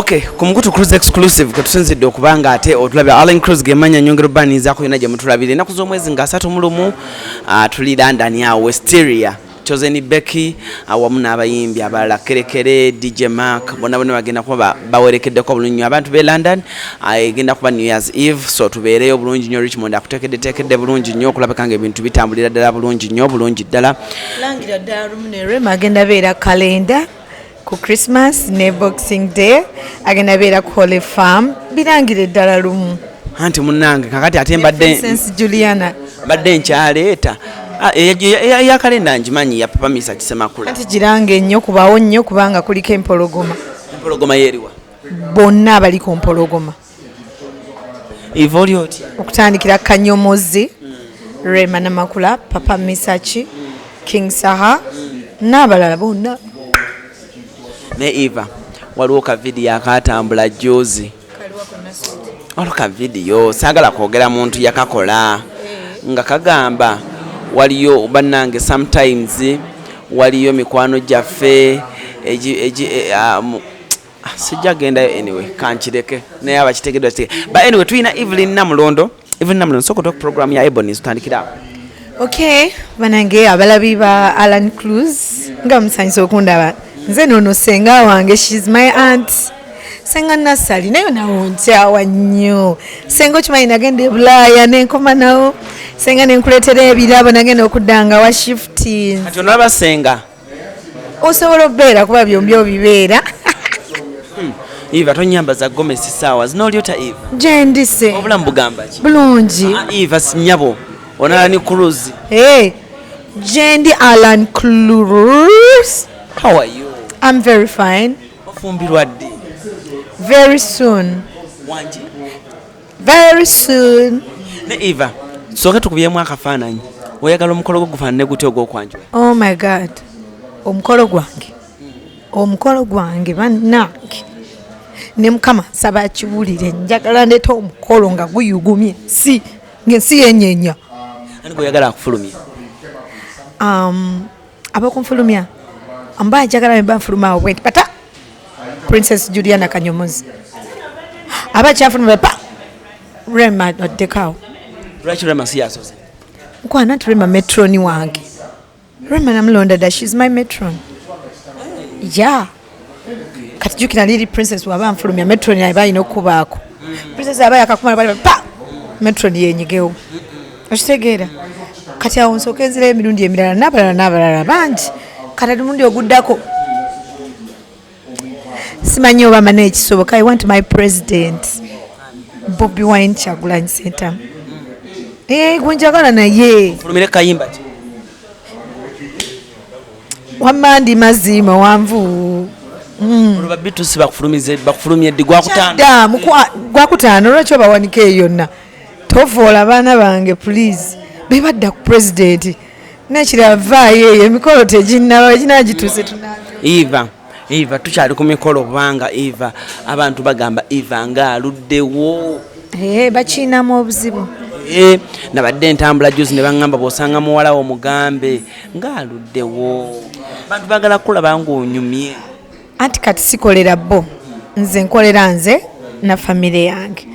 Okay, kumukutu CRUZ exclusive katusinzidde okubanga ate otulabya ALLANCRUZ gemanya nyongero baniza ko yinaje mutulabire naku z'omwezi nga 3 mulumu tuli London ya Westeria Chosen Becky awamu n'abayimbi abalala Kerekere DJ Mark bonna bagenda kuba bawerekedde ko bulungi abantu be London agenda kuba New Year's Eve so tubeereyo bulungi nnyo Richmond akutekedde bulungi nnyo okulabikanga ebintu bitambulira ddala bulungi nnyo bulungi ddala langira ddala lumune Rema agenda beera kalenda ku Christmas ne Boxing Day agenda beera ku Holy Farm birangire ddala lumu anti munnange kakati ate mbadde Juliana badde nkyaleeta ya kalenda njimanyi ya papa misa kisemakula anti girange nnyo kubawo nnyo kubanga kuliko empologoma yeriwa bonna abaliko empologoma ivolioti okutandikira Kanyomozi Rema Namakula papa Misachi King Saha n'abalala bonna ne Eva waliwo ka video akatambula jozi ka video sagala kwogera muntu yakakola nga kagamba waliyo bannange sometimes waliyo mikwano gyaffe sijja genda anyway kanchireke naye abakitegedwa but anyway tuyina Evlyn Namulondo soko program ya Ebony tutandikira okay banange abalabi ba ALLANCRUZ nga musanyiso okundaba nze nono senga wange she's my aunt senga nasali nayo nawonchawa nnyo senga okimanyi nagenda Bulaya nenkoma nawo senga nenkuleetera ebirabo nagenda okuddanga wa shifting ati onalaba senga osobola obeera kuba byombi obibeera Eva tonyambaza Gomez sawa zinolyota Eva jendise obulamu bugamba ki bulungi Eva sinyabo onala ni CRUZ jendi ALLANCRUZ. How are you? I'm very fine. Ofumbirwa ddi? Very soon. Wanji? Very soon. Ne Eva, soke tukubyemu akafaananyi. Oyagala omukolo gwo gufaanane gutya ogw'okwanjula? Oh my God. Omukolo gwange bannange. Ne Mukama nsaba akiwulire njagala ndeeta omukolo nga guyugumye ng'ensi yenyenya. Ani oyagala akufulumya? Abakunfulumya ambaye njagala mba nfuluma went pata Princess Juliana Kanyomozi abakyafuluma pa Rema oddekawo lwaki Rema si yasoze nkwana nti Rema metroni wange Rema Namulondo da she's my metron yeah kati jukina liri princess waba nfulumya metroni aba ino kubaako princess aba yakakumala bali pa metroni yenyigewo okitegeera kati awo nsooka enzira emirundi emirala n'abalala bangi kati mulundi oguddako simanyi oba mana ekisoboka I want my president Bobi Wine Kyagulanyi Ssentamu gwenjagala naye fulumire kayimba ki wamandi mazima wanvu olwo babitusi bakufulumye ddi gwakutaano lwaki obawanika eyo yonna tovoola abaana bange please bebadda ku president nekiravaayo eyo emikolo teginnaba ginagituuse Eva tukyali ku mikolo kubanga Eva abantu bagamba Eva ng'aluddewo bakiinamu obuzibu nabadde ntambula juzi ne baŋŋamba bw'osanga muwala wo mugambe ng'aluddewo abantu bagala kulaba ng'onyumye anti kati sikolera bo nze nkolera nze na famire yange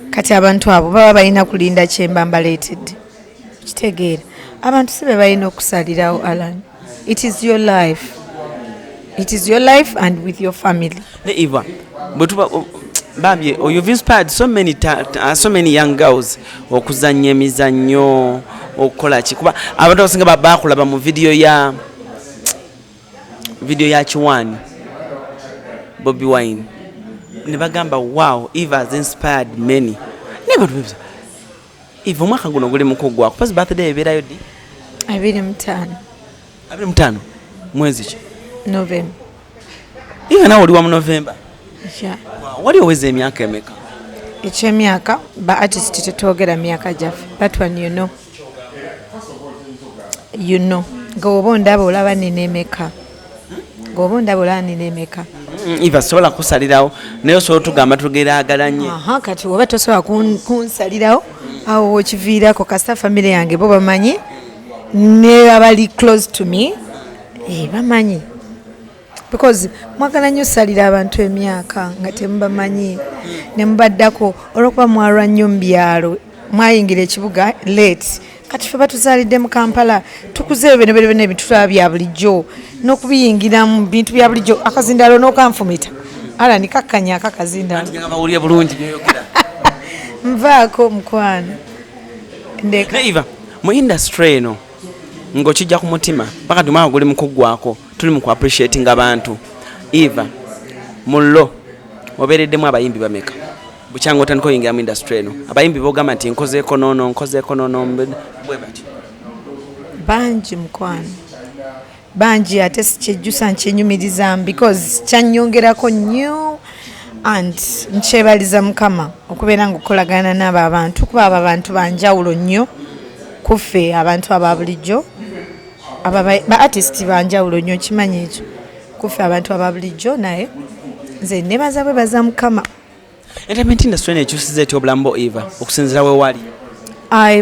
kati abantu abo baba balina kulinda kyemba mbaleetedde kitegeera abantu sibe balina okusalirawo Alan it is your life and with your family ne Eva babye you've inspired so many young girls okuzannya emizannyo okukola ki kuba abantu abasinga bakulaba mu video ya Kiwani Bobi Wine ne bagamba wow Eva has inspired many Eva omwaka guno guli mukugwa kupazi birthday ebeerayo ddi 25 mwezi ki November Eva nawe oli wa mu November wali oweza emyaka emeka ekyemyaka ba artist tetwogera myaka gyaffe that one you know gobo ndaba olaba nina emeka Eva sobola kusalirawo naye osobola tugamba tugeraagalanye kati oba tosobola kunsalirawo awo okiviirako kasita famire yange bo bamanyi ne abali close to me bamanyi because mwagala nnyo salira abantu emyaka nga temubamanyi ne mubaddako olwokuba mwalwa nnyo mu byalo mwayingira ekibuga late kati ffe batuzaalidde mu Kampala tukuzeeyo bino byonna ebitulaba bya bulijjo n'okubiyingira mu bintu bya bulijjo akazindaalo n'okanfumita ala nikakkanya akakazindaalo nvaako mukwano ndeka Eva mu industry eno ng'okijja ku mutima paka tumaawo guli mu kuggwako tuli mu ku appreciating abantu Eva mullo obeereddemu abayimbi bameka bukyanga otandika oyingira mu industry eno abayimbi bogamba nti nkozeeko noono bwe bati bangi mukwano bangi ate sikyejjusa nkyenyumirizamu because kyanyongerako nnyo and nkyebaliza mukama okubeera nga okukolagana n'abo abantu kuba abo abantu banjawulo nnyo kuffe abantu aba bulijjo ba artist banjawulo nnyo kimanyi ekyo kuffe abantu aba bulijjo naye nze nebaza bwebaza mukama. Entertainment industry nekyusiza etya obulamu bwo Eva okusinziira we wali?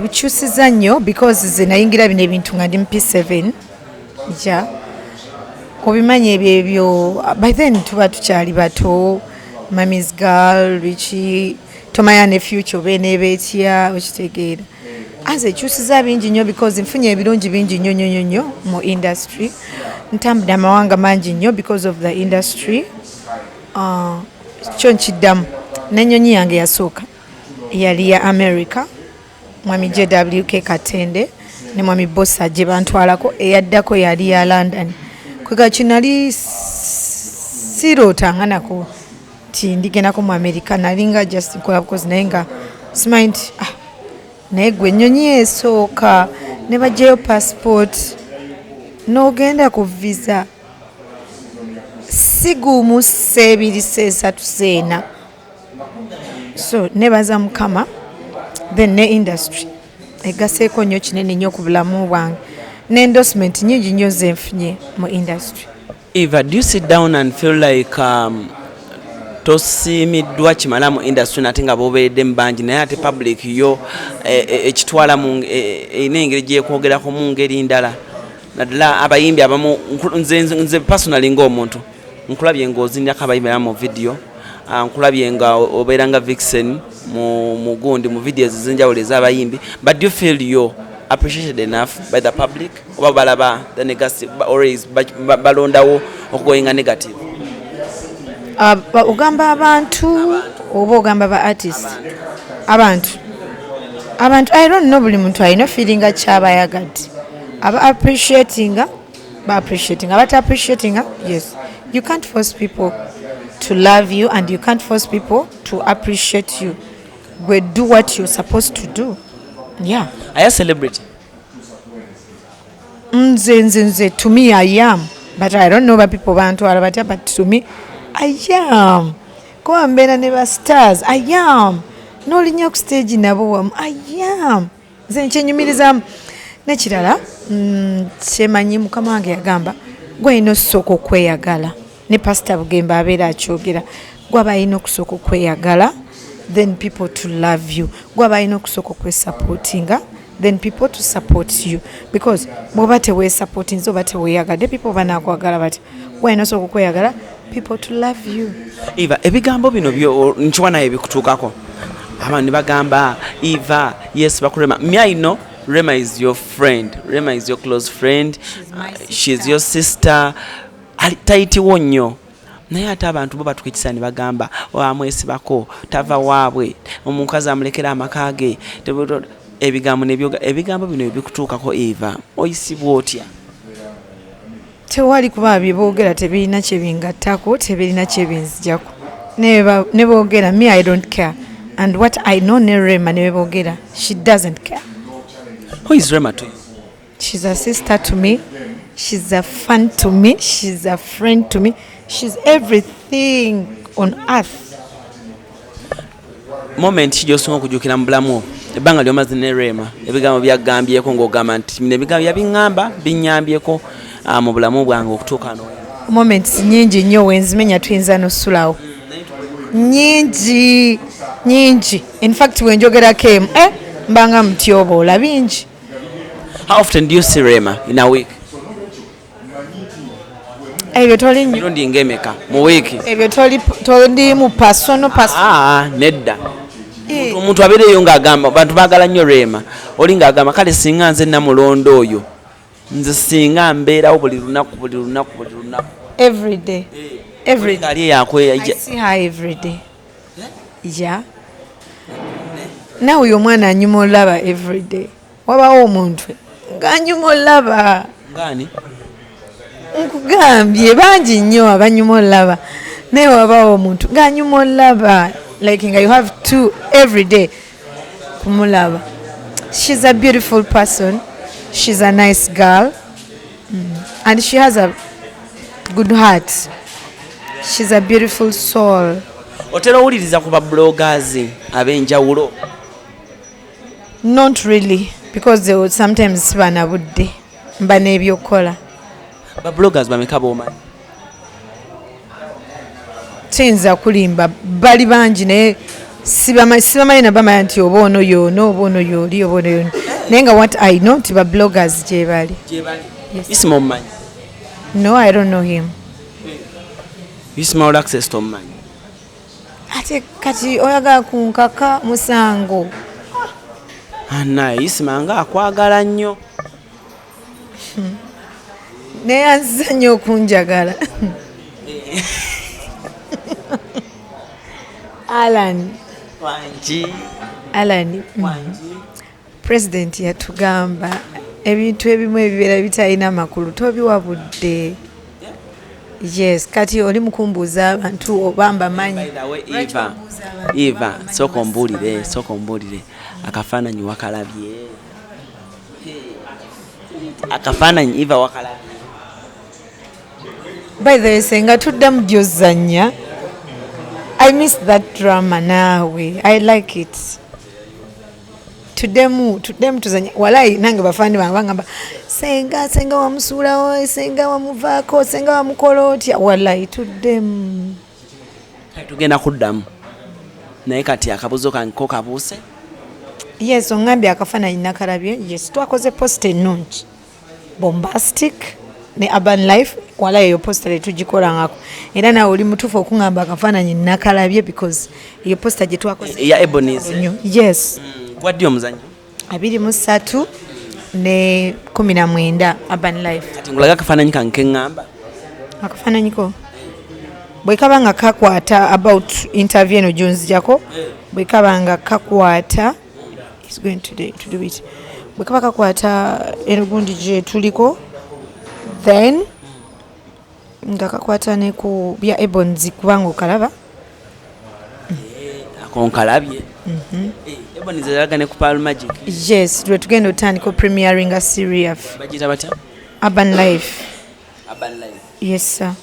Bukyusiza nnyo because ze nayingira bino ebintu nga ndi mu P7 ja obimanyi ebyo by then tuba tukyali bato Mami's girl Richie tomaya ne future beneeba etya okitegeera aze ekyusiza bingi nnyo because nfunye ebirungi bingi nnyo mu industry ntambudde amawanga mangi nnyo because of the industry kyo nkiddamu n'ennyonyi yange yasooka yali ya America mwami JWK Katende ne mwami Bossa gye bantwalako eyaddako yali ya London kwega kinali sirotanganako ti ndigendako mu America nalinga just nkola because naye nga simanyi nti naye gwe ennyonyi esooka ne bajjayo passport n'ogenda ku visa sigumu sebiri sesatu sena so nebaza mukama then ne industry egaseeko nnyo kinene nnyo ku bulamu bwange ne endorsement nyingi nnyo zenfunye mu industry. Eva, do you sit down and feel like tosiimiddwa kimala mu industry nate nga boberedde mu bangi naye ate public yo ekitwala erina engeri gyekwogerako mu ngeri ndala naddala abayimbi abamu nze personally ng'omuntu nkulabye ng'ozinnyako abayimbi mu video nkulabye nga obeera nga vixen mu gundi mu videos ez'enjawulo ez'abayimbi but do you feel you're appreciated enough by the public oba balaba the negative always balondawo okugoyinga negative? Ogamba abantu oba ogamba ba artist abantu I don't know buli muntu alina feeling kyabayagadde aba appreciating abata appreciating yes you can't force people to love you and you can't force people to appreciate you. We do what you're supposed to do. Yeah. Are you a celebrity? To me I am, but I don't know what people want to about it, but to me I am. Go and be never stars. I am. No linya ku stage nabo I am. Nze nchenyumiriza nekirala kyemanyi mukama wange yagamba gwe ino soko kweyagala ne pastor Bugemba abeera akyogera gwaba ino okusooka okweyagala then people to love you gwaba ino okusooka okwesupportinga then people to support you because bwoba teweesupporting oba teweeyagadde people banaakwagala bati gwa ino osooka okweyagala people to love you. Eva, ebigambo bino nkiwa naye bikutuukako abantu ne bagamba Eva yes bakurema me I know Rema is your friend. Rema is your close friend. She's your sister. Taitiwo nnyo. Naye ate abantu bo batukikisa ne bagamba amwesibako tava waabwe omukazi amulekera amaka ge ebigambo bino ebikutuukako Eva oyisibwa otya? Tewali kuba biboogera tebirina kyebingattako tebirina kyebinzijako ne boogera me I don't care and what I know ne Rema ne boogera she doesn't care. Who is Rema to you? She's a sister to me. She's a fan to me. She's a friend to me. She's everything on earth. Moment kijosunga okujjukira mu bulamu ebbanga lyomaze ne Rema ebigambo byagambyeko ng'ogamba nti bino ebigambo yabiŋŋamba binnyambyeko mu bulamu bwange okutuuka no. Moments nyingi nnyo wenzimenya tuyinza n'ossulawo nyingi in fact wenjogerako emu mbanga mutyoboola bingi. How often do you see Rema in a week? ebyo toli nnyo mirundi ng'emeka mu wiiki ebyo toli mu personal nedda omuntu abeereyo ng'agamba bantu baagala nnyo Rema oli ng'agamba kale singa nze Namulondo oyo nze singa mbeerawo buli lunaku every day ali yakwe I see her every day yeah nawe uyo mwana anyuma olaba every day wabawo omuntu ng'anyuma olaba ngani nkugambye bangi nnyo abanyuma olaba naye wabawo omuntu ng'anyuma olaba like nga you have to every day kumulaba. She's a beautiful person, she's a nice girl, and she has a good heart. She's a beautiful soul. Otera owuliriza ku ba bloggers ab'enjawulo? Not really, because they would sometimes sibana budde mba n'ebyokukola. Ba bloggers bameka b'omanyi? Kiyinza kulimba bali bangi naye sibamanyi na bamanya nti oba ono yono oba ono yoli oba ono yono naye nga what I know nti ba bloggers gye bali. Isima omumanyi? No, I don't know him. Isima ol access tomumanyi? Ate kati oyagala kunkaka musango. Naye Isima nga akwagala nnyo. Naye azza nnyo okunjagala. Alan. Alan. President yatugamba ebintu ebimu ebibeera bitalina makulu tobiwa budde. Yes, kati oli mukumbuza abantu obamba manyi. Eva, soko mbulire. Akafaananyi wakalabye. Akafaananyi Eva wakalabye. By the way, senga tuddamu gy'ozannya. I miss that drama nawe. I like it. Tudemu tuzanya. Walai nange bafandi bangamba senga wamusuulawo, senga wamuvaako, senga wamukola otya. Walai tudemu. Tugenda kuddamu. Naye kati akabuzo kanko kabuuse? Yes, ongambye akafaananyi nakalabye. Yes, twakoze post ennungi. Bombastic. Ne urban life wala eyo poster tujikola ngako era nawe oli mutufu okungamba akafaananyi nakalabye because eyo poster gye twakoze ya Ebonize. Yes. Gwaddi omuzanyo? 23 ne 19 urban life. Kati ngulaga akafaananyi kanke ngamba? Akafaananyi ko bwe kabanga kakwata about interview eno gyonzijako bwe kabanga kakwata is going to do it bwe kaba kakwata eno gundi gye tuliko then nga kakwata ne ku bya Ebonzi kubanga okalaba akonkalabye. Ebonize zalaga ne ku Pearl Magic. Yes, dwe tugenda otandika premiering a series bagita batya? Urban Life. Yes sir.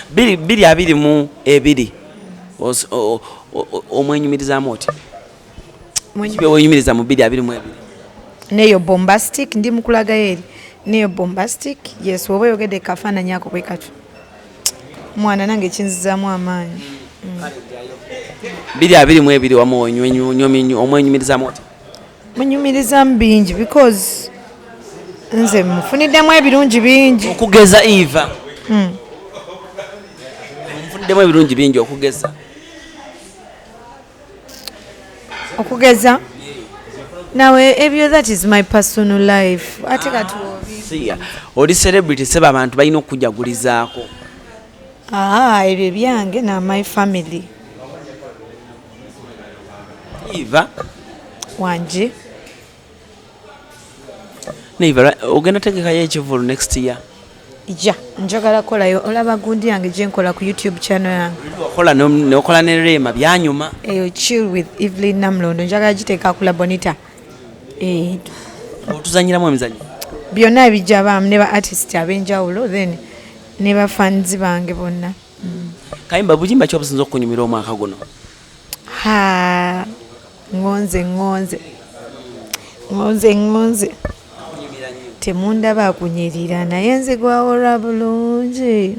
Biri abiri mu ebiri omwenyumirizaamu oti? Kibe wenyumiriza mu biri abiri mu ebiri? Neyo bombastic ndi mukulaga eri. Neyo bombastic. Yes, woba yogede kafaananyi ako bwe katu. Mwana nange kinzizaamu amaanyi. Biri abiri mu ebiri wamu omwenyumirizaamu oti? Munyumirizaamu bingi because nze mufuniddemu ebirungi bingi. Okugeza Eva. Mufuniddemu ebirungi bingi okugeza. Okugeza? Nawe ebyo that is my personal life. Ate kati siya oli celebrity seba abantu balina okujagulizaako. Ebyo byange na my family. Eva wanje. Neiva ogenda tegekayo ekivulu next year? Ja, njagala kolayo olaba gundi yange gye nkola ku YouTube channel yange. Okola ne Rema byanyuma. Chill with Evlyn Namulondo njagala giteeka kula Bonita. Otuzanyiramu emizanyo? Byonna ebijja abamu ne ba artist ab'enjawulo then ne ba fans bange bonna. Kayimba bujimba ky'obusinza okunyumira omwaka guno? Ngonze. Temundaba akunyirira naye nze gwawolwa bulungi.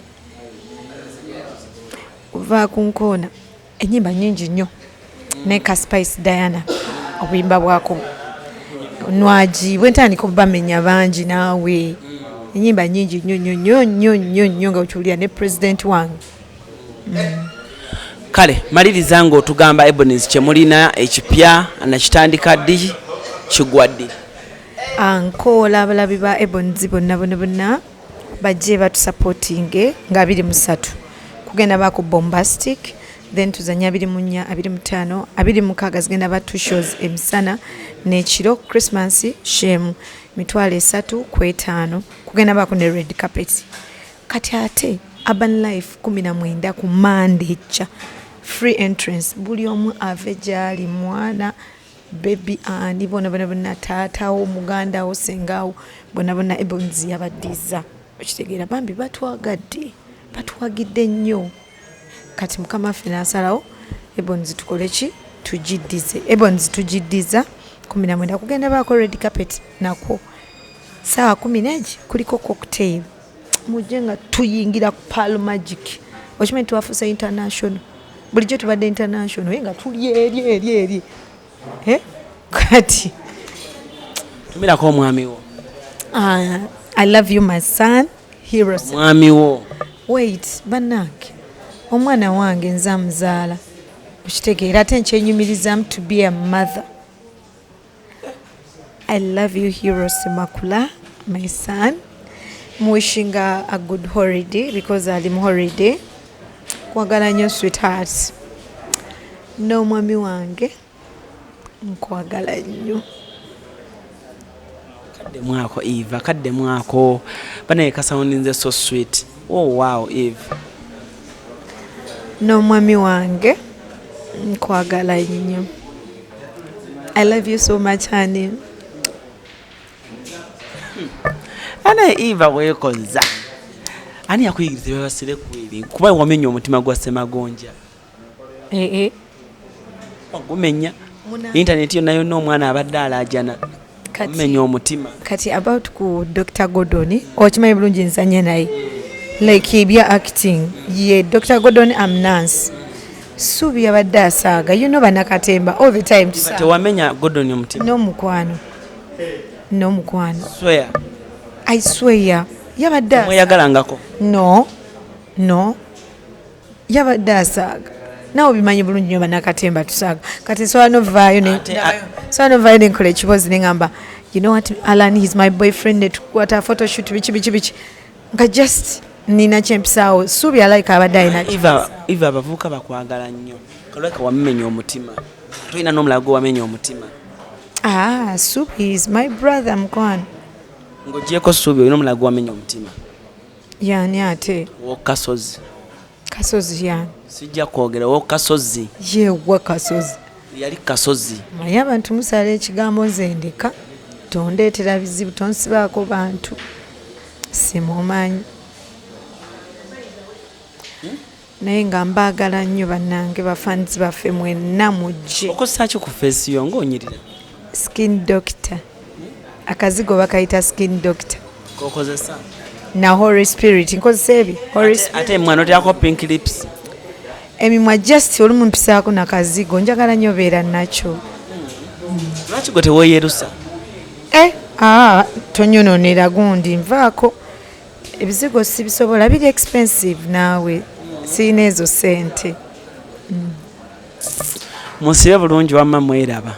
Kuva ku nkoona ennyimba nnyingi nnyo ne ka Spice Diana obuyimba bwako nwagi bwe ntandika obamenya bangi naawe ennyimba nnyingi nnyo nga okiwulira ne president wange. Kale maliriza ng'otugamba Ebonies kye mulina ekipya nakitandika ddi kigwa ddi? Nkoola abalabi ba Ebonies bonna bajje batusupportinge nga 23 kugenda baako bombastic, then tuzanya 24, 25, 26 zigenda ba 2 shows emisana n'ekiro. Christmas shemu 3,500 kugenda baako ne red carpet. Kati ate Urban Life 19 ku Monday cha free entrance, buli omu ave gyali, mwana baby ani bonna taatawo mugandawo sengawo bonna Ebonies yabaddiza. Okitegeera bambi batuwagidde nnyo. Kati mukama ffe n'asalawo Ebonies tukole ki? Tugiddize. Ebonies tugiddiza 19 kugenda baako red carpet nako saawa 10 kuliko cocktail. Mujje nga tuyingira ku Pearl Magic. Okimanyi twafuusa international. Bulijjo tubadde international nga tuli eri. Kati tumirako omwami wo. I love you my son, heroes. Mwami wo. Wait, bannange. Omwana wange nze amuzaala. Okitegeera ate nkyenyumirizamu to be a mother. I love you, Heroes Makula, my son. I'm wishing a good holiday because I'm holiday. Kwagala nnyo sweetheart. No mwami wange. Nkwagala nnyo. Kadde mwako Eva, kadde mwako. Banaye kasoundinze so sweet. Oh wow, Eve. No mwami wange. Nkwagala nnyo. I love you so much, honey. Ana Eva wekoza. Ani yakuyigiriza bebasire kwiri. Kuba wamenya omutima gwa Semagonja. Wagumenya. Internet yo nayo n'omwana abadde alajana. Menya omutima. Kati about ku Dr. Gordon, okimanyi bulungi nsanye naye. Like ebya acting. Ye Dr. Gordon am nurse. Subi yabadde asaaga. You know banakatemba all the time to say. Tewamenya Gordon omutima. No mukwano. No mukwano. Swear. I swear. Yabadde. Mweyagalangako. No. Yabadde asaaga. Nawe bimanyi bulungi nnyo banakatemba tusaaga. Kati swano vayo ne nkola ekibozi ne ngamba, you know what, Alan, he's my boyfriend, tukwata photo shoot bichi. Nga just nina kyempisaawo. Subi alike abadde alina. Eva abavubuka bakwagala nnyo. Kaleka wamenya omutima. Toyina n'omulago wamenya omutima. Subi is my brother mkwano. Ng'ogyeko Subi olina omulago wamenya omutima. Yani ate. Kasozi. Kasozi yani. Sijja kwogera wo Kasozi. Yewa Kasozi. Yali Kasozi. Manyi abantu musala ekigambo nze ndeka. Tondeetera bizibu, tonsibaako bantu. Simumanyi. Naye nga mbaagala nnyo bannange bafanizi baffe mwenna mujje. Okozesa ki ku face yo ng'onyirira? Skin doctor. Akazigo bakayita skin doctor. Kokozesa? Na Holy Spirit. Nkozesa ebi? Holy Spirit. Ate mwana otyako pink lips. Emimwa just olumu mpisaako nakazigo. Njagala nnyo beera nakyo. Lwaki gwe teweeyerusa? Tonyononera gundi nvaako. Ebizigo sibisobola, biri expensive naawe. Sirina ezo ssente. Musibe bulungi wamma mweraba.